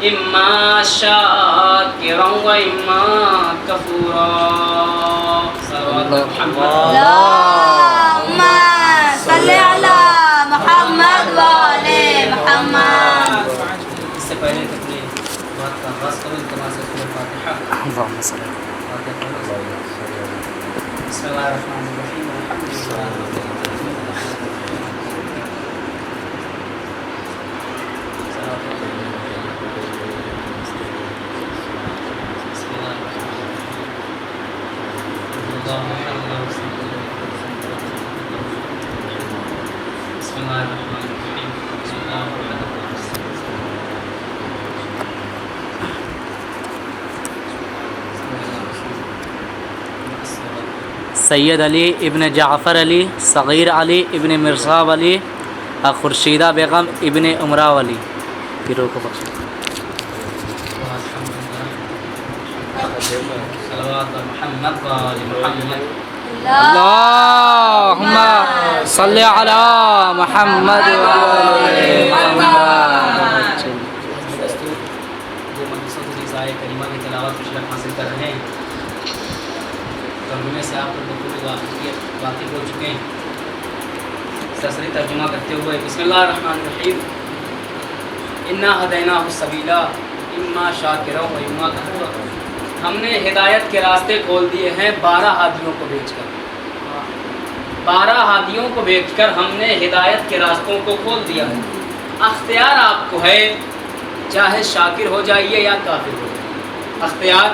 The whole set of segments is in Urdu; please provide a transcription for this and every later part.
اما شاکرا و اما کفورا. اللهم صل علی محمد و آل محمد. اس سے پہلے کہ اپنی بات کا آغاز کروں التماس ہے سورۃ فاتحہ. بسم اللہ الرحمن الرحیم. سید علی ابن جعفر علی صغیر علی ابن مرزا علی خورشیدہ بیگم ابن عمرہ علی. پیروں کو بخش. محمد و آل محمد. اللہم صلی علی محمد و آل محمد. جو مقصود رضائے کریمہ کی تلاوت کی شرف حاصل کر رہے ہیں، ترجمے سے آپ لوگ بخوبی واقف ہو چکے ہیں. سرسری ترجمہ کرتے ہوئے بسم اللہ الرحمن الرحیم. انا ہدیناہ السبیل اما شاکرا و اما کفورا. ہم نے ہدایت کے راستے کھول دیے ہیں 12 ہادیوں کو بھیج کر. 12 ہادیوں کو بھیج کر ہم نے ہدایت کے راستوں کو کھول دیا ہے. اختیار آپ کو ہے، چاہے شاکر ہو جائیے یا کافر ہو جائیے، اختیار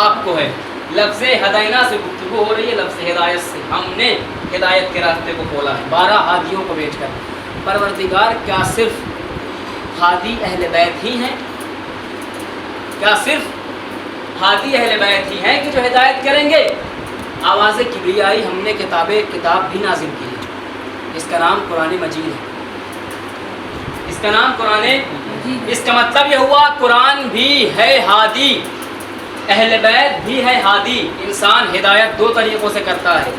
آپ کو ہے. لفظ ہدینہ سے گفتگو ہو رہی ہے، لفظ ہدایت سے. ہم نے ہدایت کے راستے کو کھولا ہے 12 ہادیوں کو بھیج کر. پروردگار کیا صرف ہادی اہل بیت ہی ہیں؟ کیا صرف ہادی اہل بیت ہی ہیں کہ جو ہدایت کریں گے؟ آواز کبریائی ہم نے کتاب بھی نازل کی ہے. اس کا نام قرآن مجید ہے. اس کا نام قرآن. اس کا مطلب یہ ہوا قرآن بھی ہے ہادی، اہل بیت بھی ہے ہادی. انسان ہدایت 2 طریقوں سے کرتا ہے.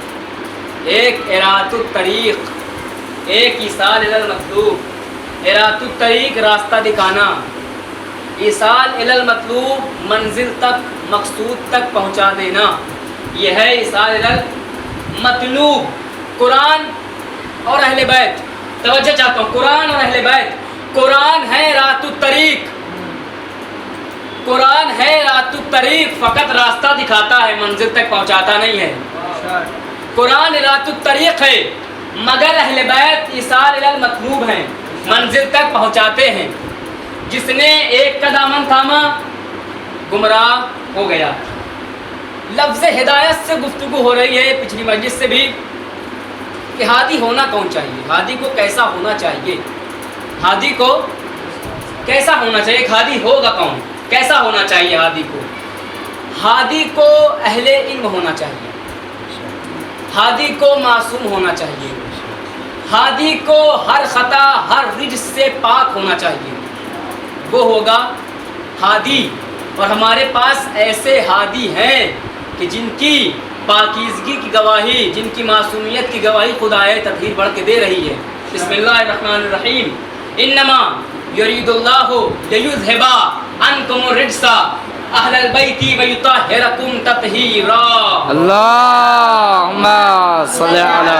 ایک ارات الطریق، ایک ایصال الی المطلوب. ارات الطریق راستہ دکھانا، ایصال الی المطلوب منزل تک، مقصود تک پہنچا دینا. یہ ہے ایصال الی المطلوب. قرآن اور اہل بیت، توجہ چاہتا ہوں، قرآن اور اہل بیت. قرآن ہے رات الطریق، قرآن ہے رات الطریق، فقط راستہ دکھاتا ہے، منزل تک پہنچاتا نہیں ہے. قرآن رات الطریق ہے، مگر اہل بیت ایصال الی المطلوب ہیں، منزل تک پہنچاتے ہیں. جس نے ایک کا دامن تھاما گمراہ ہو گیا. لفظ ہدایت سے گفتگو ہو رہی ہے پچھلی مجلس سے بھی کہ ہادی ہونا کون چاہیے، ہادی کو کیسا ہونا چاہیے، ہادی کو کیسا ہونا چاہیے، ہادی ہوگا کون، کیسا ہونا چاہیے ہادی کو. ہادی کو اہل علم ہونا چاہیے، ہادی کو معصوم ہونا چاہیے، ہادی کو ہر خطا ہر رجس سے پاک ہونا چاہیے. وہ ہوگا ہادی. اور ہمارے پاس ایسے ہادی ہیں کہ جن کی پاکیزگی کی گواہی، جن کی معصومیت کی گواہی خدائے تطہیر بڑھ کے دے رہی ہے. بسم اللہ الرحمن الرحیم. انما یرید اللہ لیذھب عنکم الرجس اہل البیت ویطہرکم تطہیرا. اللہم صلی علی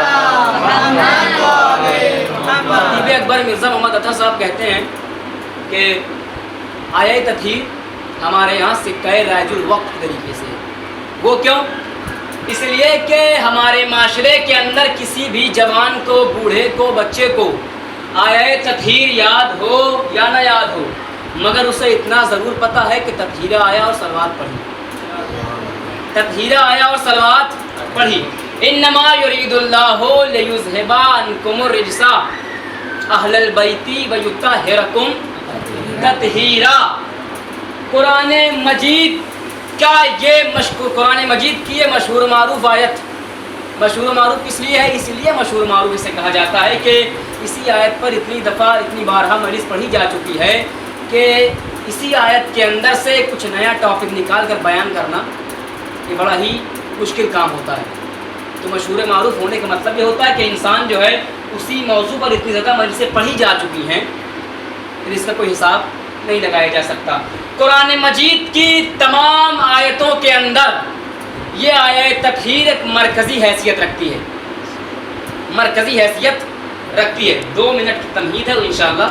خطیب اکبر مرزا محمد عطا صاحب کہتے ہیں کہ آیہ تطہیر ہمارے یہاں سکہ رائج الوقت طریقے سے. وہ کیوں؟ اس لیے کہ ہمارے معاشرے کے اندر کسی بھی جوان کو، بوڑھے کو، بچے کو آیہ تطہیر یاد ہو یا نہ یاد ہو، مگر اسے اتنا ضرور پتہ ہے کہ تطہیرہ آیا اور صلوات پڑھی، تطہیرہ آیا اور صلوات پڑھی. انما یرید اللہ لیذھب عنکم الرجس اہل البیت ویطہرکم تطہیرا. قرآن مجید کا یہ قرآن مجید کی یہ مشہور معروف آیت، مشہور معروف اس لیے ہے، اس لیے مشہور معروف اسے کہا جاتا ہے کہ اسی آیت پر اتنی دفعہ اتنی بارہا مجلس پڑھی جا چکی ہے کہ اسی آیت کے اندر سے کچھ نیا ٹاپک نکال کر بیان کرنا یہ بڑا ہی مشکل کام ہوتا ہے. تو مشہور معروف ہونے کا مطلب یہ ہوتا ہے کہ انسان جو ہے اسی موضوع پر اتنی زیادہ مجلسیں پڑھی جا چکی ہیں، پھر اس کا کوئی حساب نہیں لگایا جا سکتا۔ قرآن مجید کی تمام آیتوں کے اندر یہ آیت تطہیر ایک مرکزی حیثیت رکھتی ہے، مرکزی حیثیت رکھتی ہے۔ 2 منٹ کی تمہید ہے انشاءاللہ،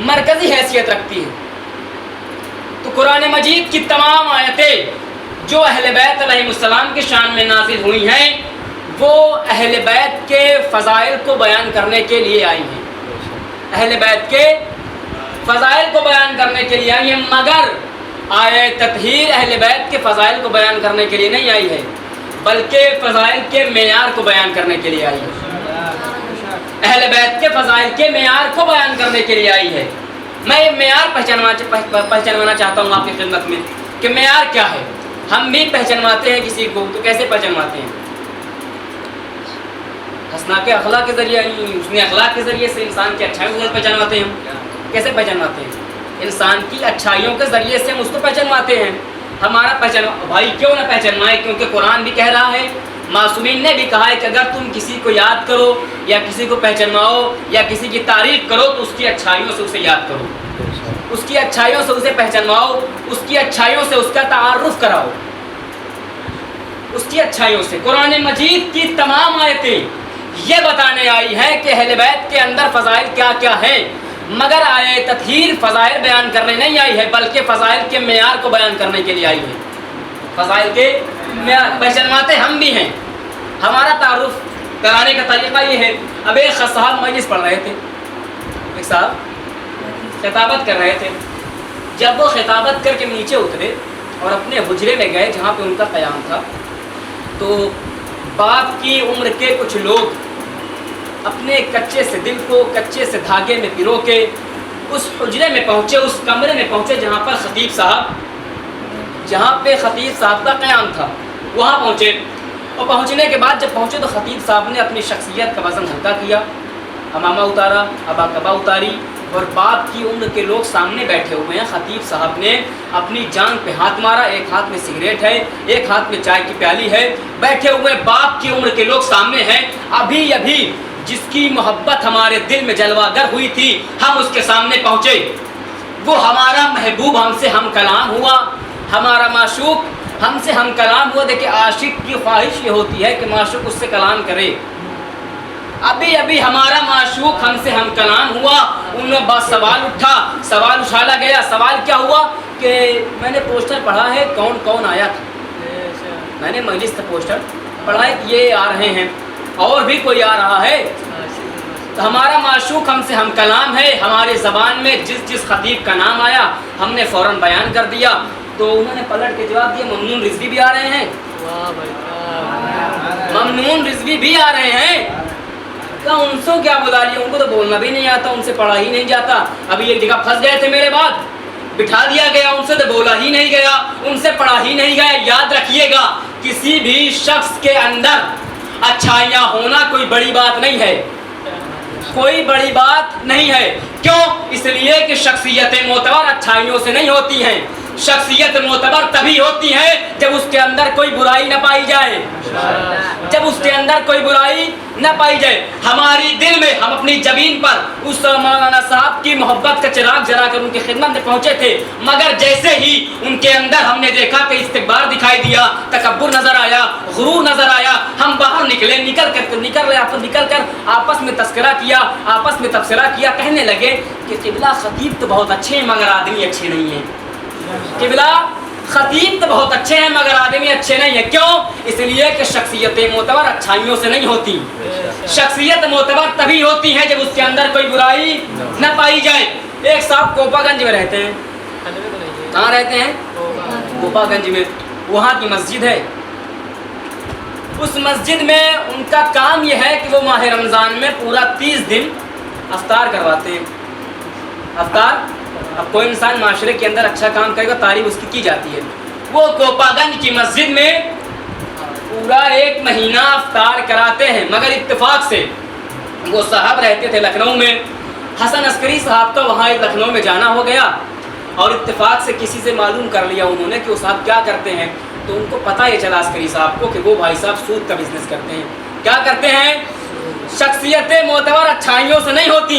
مرکزی حیثیت رکھتی ہے۔ تو قرآن مجید کی تمام آیتیں جو اہل بیت علیہ السلام کی شان میں نازل ہوئی ہیں وہ اہل بیت کے فضائل کو بیان کرنے کے لیے آئی ہیں، اہل بیت کے فضائل کو بیان کرنے کے لیے آئی ہیں، مگر آیت تطہیر اہل بیت کے فضائل کو بیان کرنے کے لیے نہیں آئی ہے، بلکہ فضائل کے معیار کو بیان کرنے کے لیے آئی ہے، اہل بیت کے فضائل کے معیار کو بیان کرنے کے لیے آئی ہے۔ میں یہ معیار پہچانوانا چاہتا ہوں آپ کی خدمت میں کہ معیار کیا ہے۔ ہم بھی پہچانواتے ہیں کسی کو تو کیسے پہچانواتے ہیں؟ حسنا کے اخلاق کے ذریعے، اس نے اخلاق کے ذریعے سے انسان کی اچھائیوں کو پہچانواتے ہیں۔ کیسے پہچانواتے ہیں؟ انسان کی اچھائیوں کے ذریعے سے ہم اس کو پہچانواتے ہیں۔ ہمارا پہچان بھائی کیوں نہ پہچانوائے، کیونکہ قرآن بھی کہہ رہا ہے، معصومین نے بھی کہا ہے کہ اگر تم کسی کو یاد کرو یا کسی کو پہچانواؤ یا کسی کی تعریف کرو تو اس کی اچھائیوں سے اسے یاد کرو، اس کی اچھائیوں سے اسے پہچانواؤ، اس کی اچھائیوں سے اس کا تعارف کراؤ، اس کی اچھائیوں سے۔ قرآن مجید کی تمام آیتیں یہ بتانے آئی ہے کہ اہل بیت کے اندر فضائل کیا کیا ہیں، مگر آیت تطہیر فضائل بیان کرنے نہیں آئی ہے بلکہ فضائل کے معیار کو بیان کرنے کے لیے آئی ہے۔ فضائل کے معیار پہچانواتے ہم بھی ہیں، ہمارا تعارف کرانے کا طریقہ یہ ہے۔ اب ایک صاحب مجلس پڑھ رہے تھے، ایک صاحب خطابت کر رہے تھے، جب وہ خطابت کر کے نیچے اترے اور اپنے حجرے میں گئے جہاں پہ ان کا قیام تھا، تو باپ کی عمر کے کچھ لوگ اپنے کچے سے دل کو کچے سے دھاگے میں پرو کے اس حجرے میں پہنچے، اس کمرے میں پہنچے جہاں پر جہاں پہ خطیب صاحب کا قیام تھا، وہاں پہنچے۔ اور پہنچنے کے بعد جب پہنچے تو خطیب صاحب نے اپنی شخصیت کا وزن ہلکا کیا، امامہ اتارا، ابا کبا اتاری، اور باپ کی عمر کے لوگ سامنے بیٹھے ہوئے ہیں۔ خطیب صاحب نے اپنی جان پہ ہاتھ مارا، ایک ہاتھ میں سگریٹ ہے، ایک ہاتھ میں چائے کی پیالی ہے، بیٹھے ہوئے باپ کی عمر کے لوگ سامنے ہیں۔ ابھی جس کی محبت ہمارے دل میں جلوہ گر ہوئی تھی ہم اس کے سامنے پہنچے، وہ ہمارا محبوب ہم سے ہم کلام ہوا، ہمارا معشوق ہم سے ہم کلام ہوا۔ دیکھیں عاشق کی خواہش یہ ہوتی ہے کہ معشوق اس سے کلام کرے۔ ابھی ہمارا معشوق ہم سے ہم کلام ہوا، ان میں بات سوال اٹھا، سوال اچھالا گیا۔ سوال کیا ہوا کہ میں نے پوسٹر پڑھا ہے، کون کون آیا تھا؟ میں نے مجلس سے پوسٹر پڑھا ہے کہ یہ آ رہے ہیں اور بھی کوئی آ رہا ہے۔ تو ہمارا معشوق ہم سے ہم کلام ہے، ہماری زبان میں جس خطیب کا نام آیا ہم نے فوراً بیان کر دیا۔ تو انہوں نے پلٹ کے جواب دیا ممنون رضوی بھی آ رہے ہیں، ممنون رضوی بھی آ رہے ہیں۔ کہا ان سے کیا بلا لیا، ان کو تو بولنا بھی نہیں آتا، ان سے پڑھا ہی نہیں جاتا۔ ابھی ایک جگہ پھنس گئے تھے، میرے بعد بٹھا دیا گیا، ان سے تو بولا ہی نہیں گیا، ان سے پڑھا ہی نہیں گیا۔ یاد رکھیے گا کسی بھی شخص کے اندر اچھائیاں ہونا کوئی بڑی بات نہیں ہے، کوئی بڑی بات نہیں ہے۔ کیوں؟ اس لیے کہ شخصیت معتبر اچھائیوں سے نہیں ہوتی ہیں، شخصیت معتبر تبھی ہوتی ہے جب اس کے اندر کوئی برائی نہ پائی جائے، جب اس کے اندر کوئی برائی نہ پائی جائے۔ ہماری دل میں ہم اپنی زمین پر اس مولانا صاحب کی محبت کا چراغ جلا کر ان کی خدمت میں پہنچے تھے، مگر جیسے ہی ان کے اندر ہم نے دیکھا کہ استکبار دکھائی دیا، تکبر نظر آیا، غرور نظر آیا، ہم باہر نکلے، نکل کر آپس میں تذکرہ کیا، آپس میں تبصرہ کیا، کہنے لگے کہ قبلہ خطیب تو بہت اچھے ہیں مگر آدمی اچھے نہیں ہیں، قبلہ خطیب تو بہت اچھے ہیں مگر آدمی اچھے نہیں ہیں۔ کیوں؟ اس لیے کہ شخصیت معتبر اچھائیوں سے نہیں ہوتی، شخصیت معتبر تبھی ہوتی ہے جب اس کے اندر کوئی برائی نہ پائی جائے۔ ایک صاحب کوپا گنج میں رہتے ہیں، کہاں رہتے ہیں؟ کوپا گنج میں، وہاں کی مسجد ہے۔ اس مسجد میں ان کا کام یہ ہے کہ وہ ماہ رمضان میں پورا 30 دن افطار کرواتے ہیں۔ افطار، اب کوئی انسان معاشرے کے اندر اچھا کام کرے گا تعریف اس کی جاتی ہے۔ وہ کوپا گنج کی مسجد میں پورا 1 مہینہ افطار کراتے ہیں، مگر اتفاق سے وہ صاحب رہتے تھے لکھنؤ میں، حسن عسکری صاحب کا وہاں لکھنؤ میں جانا ہو گیا اور اتفاق سے کسی سے معلوم کر لیا انہوں نے کہ وہ صاحب کیا کرتے ہیں، تو ان کو پتہ یہ چلا عسکری صاحب کو کہ وہ بھائی صاحب سود کا بزنس کرتے ہیں۔ کیا کرتے ہیں؟ شخصیت معتبر اچھائیوں سے نہیں ہوتی،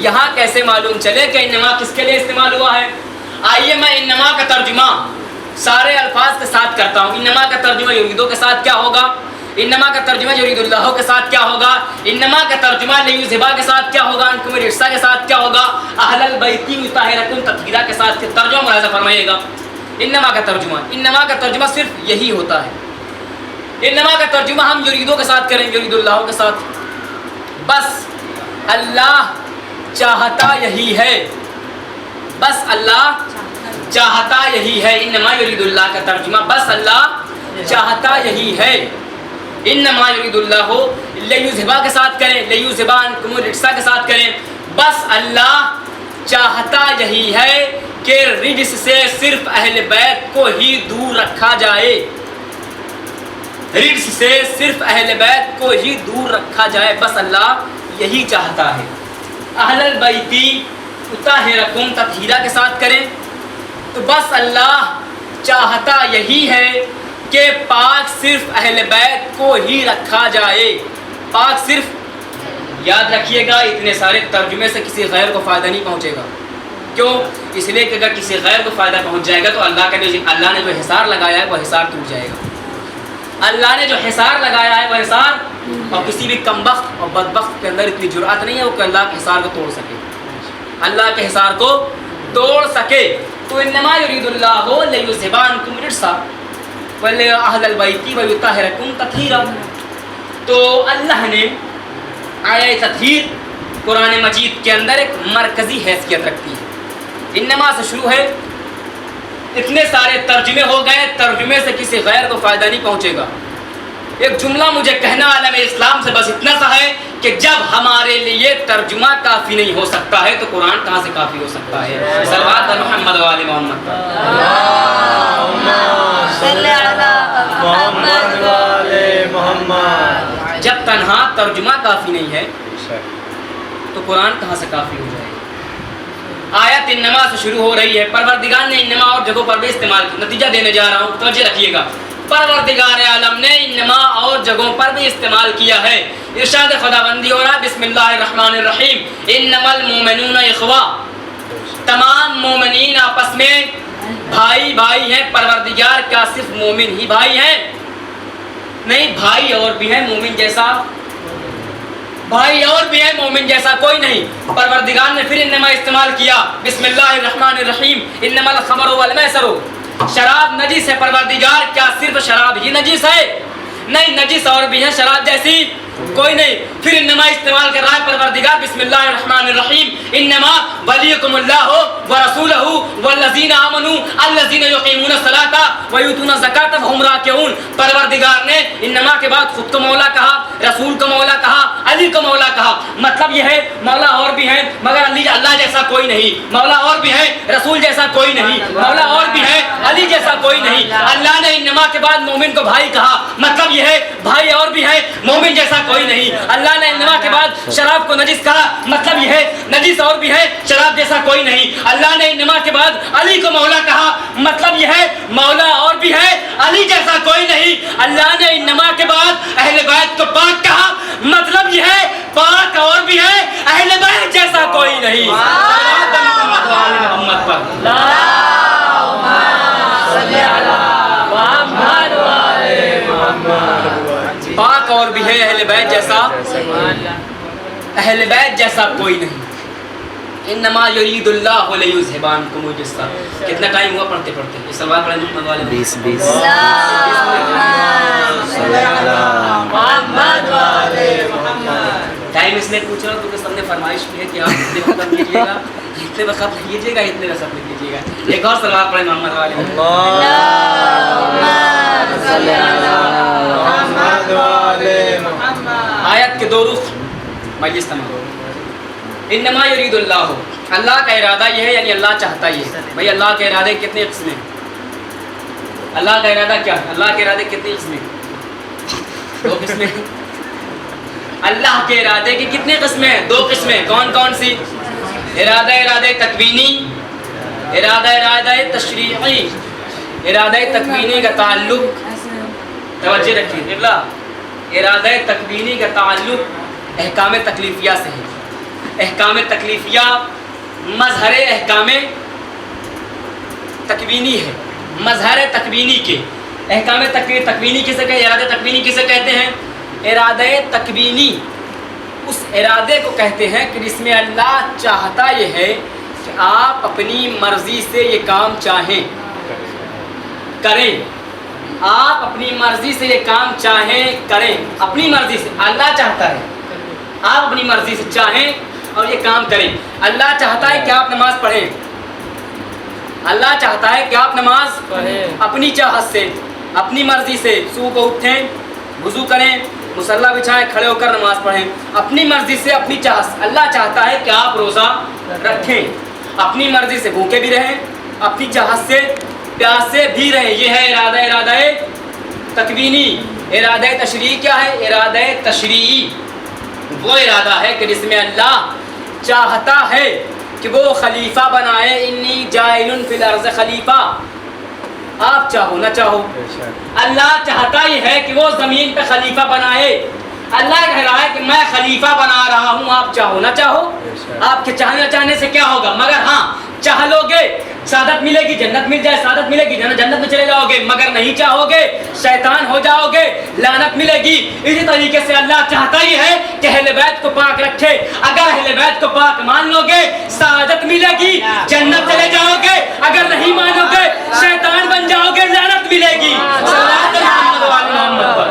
یہاں کیسے معلوم چلے کہ انما کس کے لیے استعمال ہوا ہے؟ آئیے میں انما کا ترجمہ سارے الفاظ کے ساتھ کرتا ہوں. انما کا ترجمہ یریدو کے ساتھ کیا ہوگا؟ انما کا ترجمہ یرید اللہ کے ساتھ کیا ہوگا؟ انما کا ترجمہ لیذھبا کے ساتھ کیا ہوگا؟ عنکم الرجس کے ساتھ کیا ہوگا؟ اہل البیت یطہرکم تطہیرا کے ساتھ ترجمہ ملاحظہ فرمائیے گا. انما کا ترجمہ صرف یہی ہوتا ہے. انما کا ترجمہ ہم یریدو کے ساتھ کریں، یرید اللہ کے ساتھ. بس اللہ چاہتا یہی ہے، بس اللہ چاہتا یہی ہے. انما یرید اللہ کا ترجمہ بس اللہ چاہتا یہی ہے. انما یرید اللہ لیذھبا کے ساتھ کریں، لیذھبا عنکم الرجس کے ساتھ کریں. بس اللہ چاہتا یہی ہے کہ رجس سے صرف اہل بیت کو ہی دور رکھا جائے. رجس سے صرف اہل بیت کو ہی دور رکھا جائے، بس اللہ یہی چاہتا ہے. اہل البیت یطہرکم تطہیرا کے ساتھ کریں تو بس اللہ چاہتا یہی ہے کہ پاک صرف اہل بیت کو ہی رکھا جائے. پاک صرف، یاد رکھیے گا اتنے سارے ترجمے سے کسی غیر کو فائدہ نہیں پہنچے گا. کیوں؟ اس لیے کہ اگر کسی غیر کو فائدہ پہنچ جائے گا تو اللہ نے جو حصار لگایا ہے وہ حصار ٹوٹ جائے گا. اللہ نے جو حصار لگایا ہے وہ حصار، اور کسی بھی کمبخت اور بدبخت کے اندر اتنی جرأت نہیں ہے وہ کہ اللہ کے حصار کو توڑ سکے، اللہ کے حصار کو توڑ سکے. تو انما یرید اللہ لیذھبا عنکم الرجس واہل البیت ویطہرکم تطہیرا. تو اللہ نے آیہ تطہیر قرآن مجید کے اندر ایک مرکزی حیثیت رکھتی ہے. انما سے شروع ہے، اتنے سارے ترجمے ہو گئے، ترجمے سے کسی غیر کو فائدہ نہیں پہنچے گا. ایک جملہ مجھے کہنا عالم اسلام سے بس اتنا سا ہے کہ جب ہمارے لیے ترجمہ کافی نہیں ہو سکتا ہے تو قرآن کہاں سے کافی ہو سکتا ہے؟ صلوات محمد و آل محمد. صلی علی محمد و آل محمد. جب تنہا ترجمہ کافی نہیں ہے تو قرآن کہاں سے کافی ہو جائے گا؟ آیت انما سے شروع ہو رہی ہے. پروردگار نے انما اور جگہوں پر بھی استعمال کیا. نتیجہ دینے جا رہا ہوں، توجہ رکھیے گا. پروردگار عالم نے انما اور جگہوں پر بھی استعمال کیا ہے. ارشاد خداوندی ہو رہا ہے بسم اللہ الرحمن الرحیم، انما المؤمنون اخوہ. تمام مومنین آپس میں بھائی بھائی ہیں. پروردگار کیا صرف مومن ہی بھائی ہیں؟ نہیں، بھائی اور بھی ہیں مومن جیسا، بھائی اور بھی ہے مومن جیسا کوئی نہیں. پروردگار نے پھر انما استعمال کیا. بسم اللہ الرحمن الرحیم، انما الخمر والمیسر. شراب نجس ہے. پروردگار کیا صرف شراب ہی نجس ہے؟ نہیں، نجس اور بھی ہے شراب جیسی کوئی نہیں. پھر انما استعمال کر رہا ہے پروردگار بسم اللہ الرحمن الرحیم، انما ولیکم اللہ ورسولہ والذین آمنوا الذین یقیمون الصلاۃ ویؤتون الزکاۃ وہم راکعون. پروردگار نے انما کے بعد خود کو مولا کہا، رسول کو مولا کہا، علی کو مولا کہا. مطلب یہ ہے مولا اور بھی ہیں مگر اللہ جیسا کوئی نہیں. مولا اور بھی ہیں، رسول جیسا کوئی نہیں. مولا اور بھی ہیں، علی جیسا کوئی نہیں. اللہ نے انما کے بعد مومن کو بھائی کہا. مطلب یہ ہے بھائی اور بھی ہیں، مومن جیسا کوئی نہیں. اللہ نے انما کے بعد شراب کو نجس کہا. مطلب یہ ہے نجس اور بھی ہے، شراب جیسا کوئی نہیں. اللہ نے انما کے بعد علی کو مولا کہا. مطلب یہ ہے مولا اور بھی ہے، علی جیسا کوئی نہیں. اللہ نے انما کے بعد اہل بیت کو پاک کہا. مطلب یہ ہے پاک اور بھی ہے، اہل بیت جیسا کوئی نہیں. محمد پر پاک اور بھی ہے، اہل بیت جیسا کوئی نہیں. انما یرید اللہ لیذھب عنکم الرجس. کتنا ٹائم ہوا پڑھتے پڑھتے؟ یہ سلوات پڑھیں محمد والے 20 ٹائم اس لیے پوچھ رہا ہوں کیونکہ سب نے فرمائش کی ہے کہ آپ اتنے وقت لکھیے گا، اتنے وقت لکھیے گا، اتنے وقت لکھیے گا. ایک اور سلوات پڑھیں محمد والے. آیت کے دو رخ مجلس تمام. انما یرید اللہ، اللہ کا ارادہ یہ ہے، یعنی اللہ چاہتا یہ ہے. بھائی اللہ کے ارادے کتنے قسمیں؟ اللہ کا ارادہ کیا ہے؟ اللہ کے ارادے کتنی قسمیں؟ دو قسمیں. اللہ کے ارادے کی کتنی قسمیں ہیں؟ دو قسمیں. کون کون سی؟ ارادہ تکوینی، ارادہ تشریعی. ارادہ تکوینی کا تعلق، توجہ رکھیے قبلہ، ارادہ تکوینی کا تعلق احکام تکلیفیہ سے ہے. احکام تکلیفیہ مظہر احکام تکوینی ہے. مظہر تکوینی کے احکام تکوینی کسے کہتے ہیں؟ ارادہ تکوینی کسے کہتے ہیں؟ ارادہ تکوینی اس ارادے کو کہتے ہیں کہ جس میں اللہ چاہتا یہ ہے کہ آپ اپنی مرضی سے یہ کام چاہیں کریں. آپ اپنی مرضی سے یہ کام چاہیں کریں. اپنی مرضی سے اللہ چاہتا ہے آپ اپنی مرضی سے چاہیں اور یہ کام کریں. اللہ چاہتا ہے کہ آپ نماز پڑھیں. اللہ چاہتا ہے کہ آپ نماز پڑھیں اپنی چاہت سے اپنی مرضی سے. صبح کو اٹھیں وضو کریں مصلی بچھائیں کھڑے ہو کر نماز پڑھیں اپنی مرضی سے اپنی چاہت سے. اللہ چاہتا ہے کہ آپ روزہ رکھیں اپنی مرضی سے بھوکے بھی رہیں اپنی چاہت سے پیاسے بھی رہیں. یہ ہے ارادہ تکوینی. ارادہ تشریعی کیا ہے؟ ارادہ تشریعی وہ ارادہ ہے کہ جس میں اللہ چاہتا ہے کہ وہ خلیفہ بنائے. انی جاعل فی الارض خلیفہ. آپ چاہو نہ چاہو اللہ چاہتا یہ ہے کہ وہ زمین پہ خلیفہ بنائے. اللہ کہہ رہا ہے کہ میں خلیفہ بنا رہا ہوں آپ چاہو نہ چاہو. آپ کے چاہنے چاہنے سے کیا ہوگا؟ مگر ہاں چاہ لو گے سعادت ملے گی جنت مل جائے سعادت ملے گی جنت میں چلے جاؤ گے. مگر نہیں چاہو گے شیطان ہو جاؤ گے لعنت ملے گی. اسی طریقے سے اللہ چاہتا ہی ہے کہ اہل بیت کو پاک رکھے. اگر اہل بیت کو پاک مان لو گے سعادت ملے گی جنت چلے جاؤ گے. اگر نہیں مانو گے شیطان بن جاؤ گے لعنت ملے گی. صلوات محمد و آل محمد پر.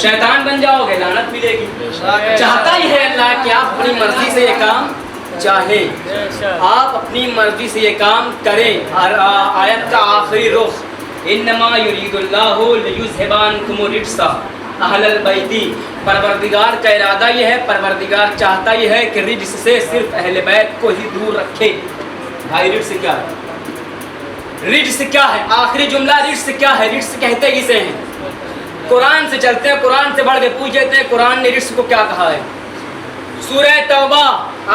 شیطان بن جاؤ گے لعنت ملے گی. چاہتا ہی ہے اللہ کہ آپ اپنی مرضی سے یہ کام چاہیں آپ اپنی مرضی سے یہ کام کریں. آیت کا آخری رخ انما یرید اللہ لیذھب عنکم الرجس اہل البیت. پروردگار کا ارادہ یہ ہے پروردگار چاہتا یہ ہے کہ رجس سے صرف اہل بیت کو ہی دور رکھے. بھائی رجس کیا ہے؟ رجس کیا ہے؟ آخری جملہ رجس کیا ہے؟ رجس کہتے کسے ہیں؟ قرآن سے چلتے ہیں قرآن سے بڑھ کے پوچھ لیتے ہیں قرآن نے رجس کو کیا کہا ہے. سورہ توبہ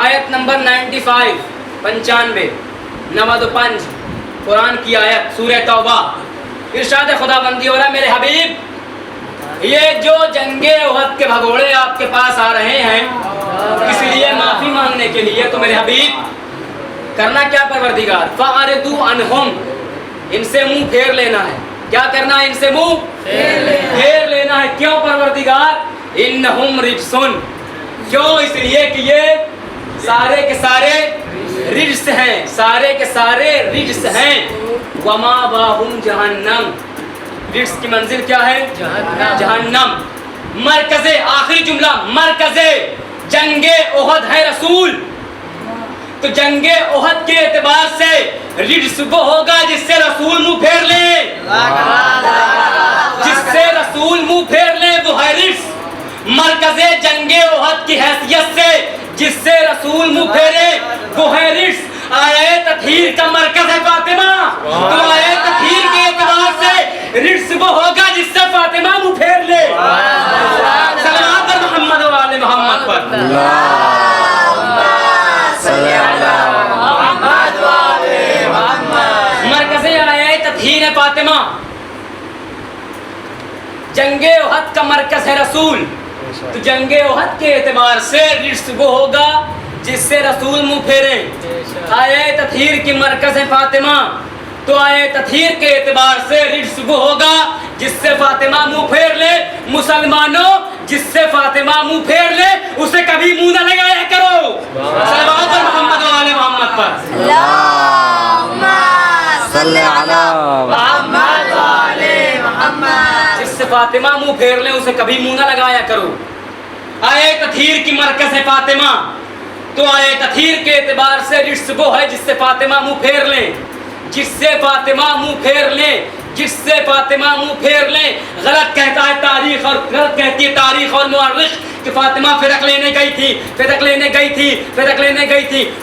آیت نمبر 95 قرآن کی آیت سورہ توبہ. ارشاد خدا بندی ہو رہا ہے میرے حبیب یہ جو جنگ احد کے بھگوڑے آپ کے پاس آ رہے ہیں اس لیے معافی مانگنے کے لیے تو میرے حبیب کرنا کیا پروردگار؟ فَأَعْرِضُوا عَنْهُمْ ان سے منہ پھیر لینا ہے. کیا کرنا ہے؟ ان سے منہ پھیر لینا ہے. کیوں پروردگار؟ انہم رجسن. کیوں؟ اس لیے کہ یہ سارے کے سارے رجس ہیں سارے کے سارے رجس ہیں. وما باہم جہنم. رجس کی منزل کیا ہے؟ جہنم. مرکز آخری جملہ مرکز جنگ احد ہے رسول. تو جنگ احد کے اعتبار سے رجس وہ ہوگا جس سے رسول منہ پھیر لے. جس سے رسول منہ پھیر لے وہ ہے رجس. مرکز جنگ احد کی حیثیت سے جس سے رسول منہ پھیرے وہ ہے رجس. آیے تطہیر کا مرکز ہے فاطمہ. تو آیے تطہیر کے اعتبار سے رجس وہ ہوگا جس سے فاطمہ منہ پھیر لے. صلوات محمد و آل محمد پر. مرکز آیے تطہیر ہے فاطمہ. جنگ احد کا مرکز ہے رسول. تو جنگ احد کے اعتبار سے رجس وہ ہوگا جس سے رسول منہ پھیرے. آیے تطہیر کی مرکز ہے فاطمہ. تو آیے تطہیر کے اعتبار سے رجس وہ ہوگا جس سے فاطمہ منہ پھیر لے. مسلمانوں جس سے فاطمہ منہ پھیر لے اسے کبھی منہ نہ لگایا کرو. صلوات محمد و آل محمد پر. اللہم صلی علی محمد و آل محمد. جس سے فاطمہ منہ پھیر لے اسے کبھی منہ نہ لگایا کرو. آیے تطہیر کی مرکز ہے فاطمہ. تو آیے تطہیر کے اعتبار سے رجس وہ ہے جس سے فاطمہ منہ پھیر لیں. جس سے فاطمہ منہ پھیر لیں جس سے فاطمہ منہ پھیر لیں. غلط کہتا ہے تاریخ اور غلط کہتی ہے تاریخ اور مورخ کہ فاطمہ فرق لینے گئی تھی.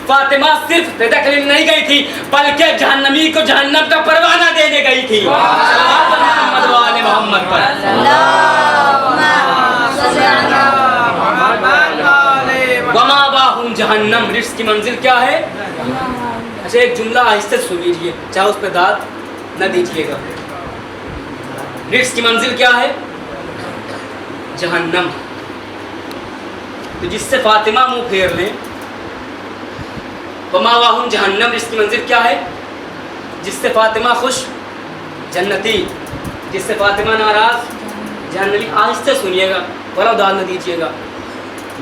فاطمہ صرف فرق لینے نہیں گئی تھی بلکہ جہنمی کو جہنم کا پروانہ دینے گئی تھی. صلوات محمد و آل محمد پر. وما باہم جہنم. رجس کی منزل کیا ہے؟ اچھا ایک جملہ آہستہ سن لیجیے چاہے اس پہ داد نہ دیجیے گا. رزق کی منزل کیا ہے؟ جہنم. تو جس سے فاطمہ منہ پھیر لیں وماواہم جہنم، رزق کی منزل کیا ہے؟ جس سے فاطمہ خوش جنتی، جس سے فاطمہ ناراض جہنمی. آہستہ سنیے گا، بڑا ادال نہ دیجیے گا.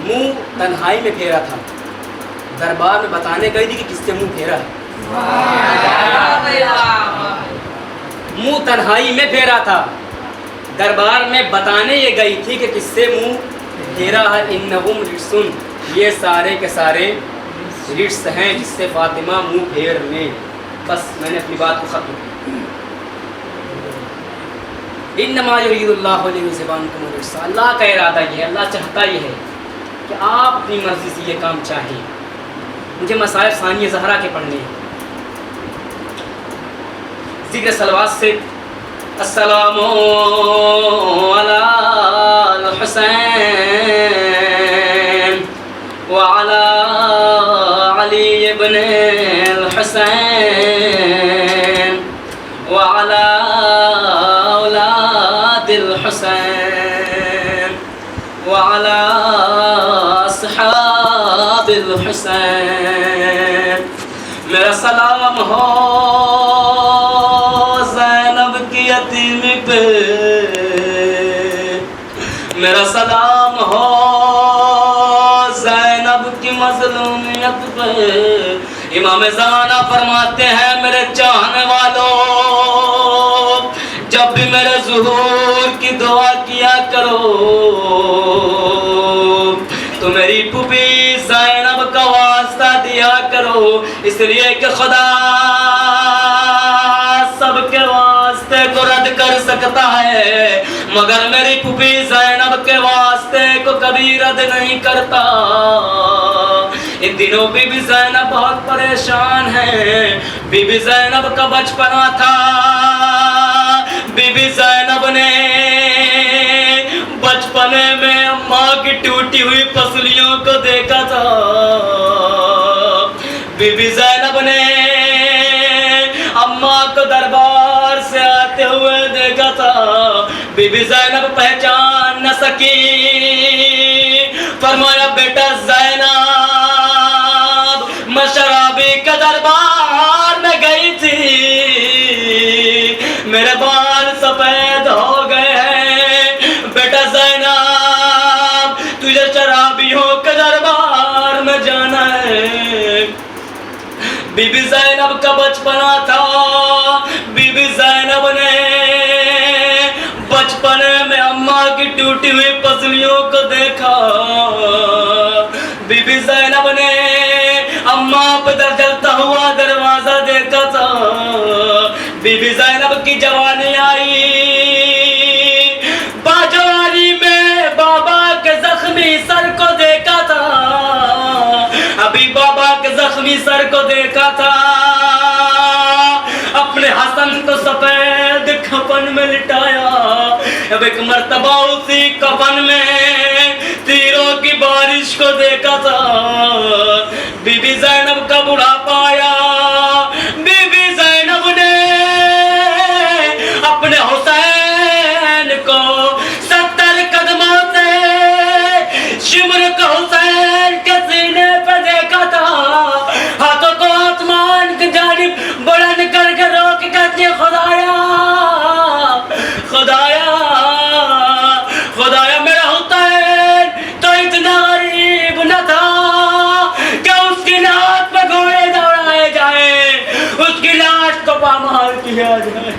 منہ تنہائی میں پھیرا تھا، دربار میں بتانے گئی تھی کہ کس سے منہ پھیرا ہے. منہ تنہائی میں پھیرا تھا، دربار میں بتانے یہ گئی تھی کہ کس سے منہ پھیرا ہے. انہم رجسن، یہ سارے کے سارے رجس ہیں جس سے فاطمہ منہ پھیر لیں. بس میں نے اپنی بات کو ختم کی. انما یرید اللہ لیذھب عنکم الرجس، اللہ کا ارادہ یہ ہے، اللہ چاہتا یہ ہے کہ آپ اپنی مرضی سے یہ کام چاہیں. مجھے مسائل ثانیہ زہرا کے پڑھنے ہیں. ذکر صلوات سے السلام علی الحسین وعلی علی ابن الحسین وعلی اولاد الحسین وعلی اصحاب الحسین. میرا سلام ہو زینب کی یتیمی پہ، میرا سلام ہو زینب کی مظلومیت پہ. امام زمانہ فرماتے ہیں میرے چاہنے والوں، جب بھی میرے ظہور کی دعا کیا کرو تو میری پھوپھی زینب کا واسطہ دیا کرو، اس لیے کہ خدا سب کے واسطے کو رد کر سکتا ہے مگر میری پھوپھی زینب کے واسطے کو کبھی رد نہیں کرتا. ان دنوں بی بی زینب بہت پریشان ہے. بی بی زینب کا بچپنا تھا، بی بی زینب نے بچپنے میں اماں کی ٹوٹی ہوئی پسلیوں کو دیکھا تھا. بی بی زینب نے اماں کو دربار سے آتے ہوئے دیکھا تھا. بی بی زینب پہچان نہ سکی. فرمایا بیٹا زینب، میں شرابی کے دربار میں گئی تھی، میرے بال سفید ہو گئے ہیں. بیٹا زینب، تجھے شرابیوں کے دربار میں جانا ہے. بی بی زینب کا بچپنا تھا. بی بی زینب نے بچپنے میں اماں کی ٹوٹی ہوئی پسلیوں کو دیکھا. بی بی زینب نے اماں پہ جلتا ہوا دروازہ دیکھا تھا. بی بی زینب کی جوانی آئی. باجوانی میں بابا کے زخمی سر کو دیکھا تھا. ابھی بابا کے زخمی سر کو دیکھا تھا. اپنے حسن کو سفید کفن میں لٹایا. اب ایک مرتبہ اسی کفن میں تیروں کی بارش کو دیکھا تھا. بی بی زینب کا بڑھاپا آیا. بی بی زینب نے اپنے حسین کو 70 قدموں سے شمر کو حسین کے سینے پہ دیکھا تھا. ہاتھوں کو آسمان کی جانب بلند کر کے روک کہتے خدایا خدایا خدایا، میرا حسین تو اتنا غریب نہ تھا کہ اس کی لاش پہ گھوڑے دوڑائے جائیں، اس کی لاش کو پامال کیا جائے.